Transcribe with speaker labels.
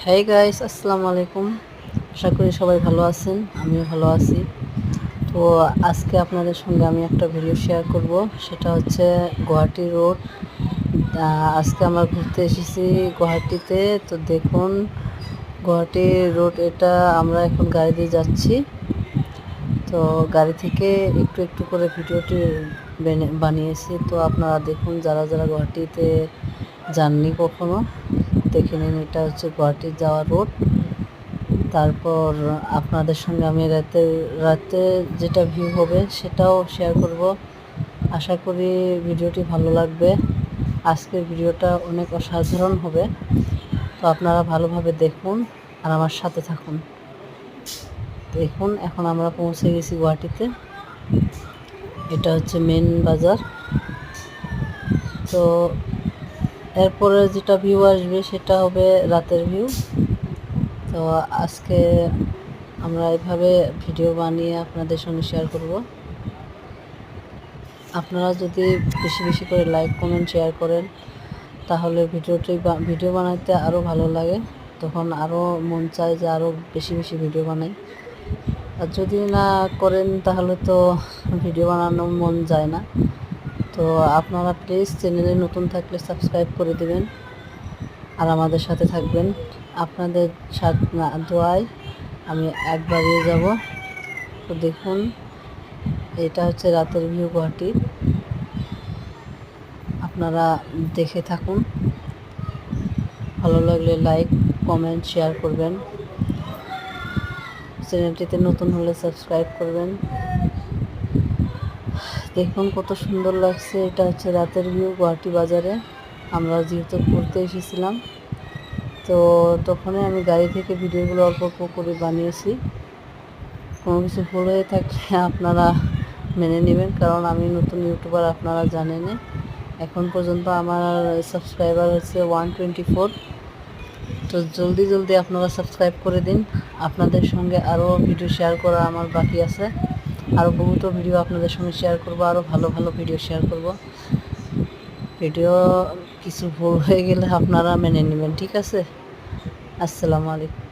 Speaker 1: হ্যাঁ গাইস, আসসালামু আলাইকুম। আশা করি সবাই ভালো আছেন, আমিও ভালো আছি। তো আজকে আপনাদের সঙ্গে আমি একটা ভিডিও শেয়ার করব, সেটা হচ্ছে গুয়াহাটি রোড। আজকে আমরা ঘুরতে এসেছি গুয়াহাটিতে। তো দেখুন গুয়াহাটি রোড, এটা আমরা এখন গাড়ি দিয়ে যাচ্ছি। তো গাড়ি থেকে একটু একটু করে ভিডিওটি বানিয়েছি। তো আপনারা দেখুন, যারা যারা গুয়াহাটিতে যাননি কখনো, দেখে নিন। এটা হচ্ছে গুয়াহাটি যাওয়ার রোড। তারপর আপনাদের সঙ্গে আমি রাতে যেটা ভিউ হবে সেটাও শেয়ার করব। আশা করি ভিডিওটি ভালো লাগবে। আজকের ভিডিওটা অনেক অসাধারণ হবে। তো আপনারা ভালোভাবে দেখুন আর আমার সাথে থাকুন। দেখুন, এখন আমরা পৌঁছে গেছি গুয়াহাটিতে। এটা হচ্ছে মেন বাজার। তো এরপরে যেটা ভিউ আসবে সেটা হবে রাতের ভিউ। তো আজকে আমরা এভাবে ভিডিও বানিয়ে আপনাদের সঙ্গে শেয়ার করব। আপনারা যদি বেশি বেশি করে লাইক, কমেন্ট, শেয়ার করেন, তাহলে ভিডিও বানাতে আরও ভালো লাগে। তখন আরও মন চায় যে আরও বেশি বেশি ভিডিও বানাই। আর যদি না করেন তাহলে তো ভিডিও বানানো মন যায় না। তো আপনারা প্লিজ চ্যানেলে নতুন থাকলে সাবস্ক্রাইব করে দেবেন আর আমাদের সাথে থাকবেন। আপনাদের দোয়ায় আমি একবারই যাব। তো দেখুন, এটা হচ্ছে রাতের ভিউ গুয়াহাটি। আপনারা দেখে থাকুন। ভালো লাগলে লাইক, কমেন্ট, শেয়ার করবেন। চ্যানেলটিতে নতুন হলে সাবস্ক্রাইব করবেন। দেখুন কত সুন্দর লাগছে। এটা হচ্ছে রাতের ভিউ গুয়াহাটি বাজারে। আমরা যেহেতু ঘুরতে এসেছিলাম, তো তখনই আমি গাড়ি থেকে ভিডিওগুলো অল্প অল্প করে বানিয়েছি। কোনো কিছু ভুল হয়ে থাকলে আপনারা মেনে নেবেন, কারণ আমি নতুন ইউটিউবার, আপনারা জানেন। এখন পর্যন্ত আমার সাবস্ক্রাইবার হচ্ছে 124। তো জলদি জলদি আপনারা সাবস্ক্রাইব করে দিন। আপনাদের সঙ্গে আরও ভিডিও শেয়ার করা আমার বাকি আছে। আরও বহুত ভিডিও আপনাদের সঙ্গে শেয়ার করব, আরও ভালো ভালো ভিডিও শেয়ার করব। ভিডিও কিছু ভুল হয়ে গেলে আপনারা মেনে নেবেন, ঠিক আছে? আসসালামু আলাইকুম।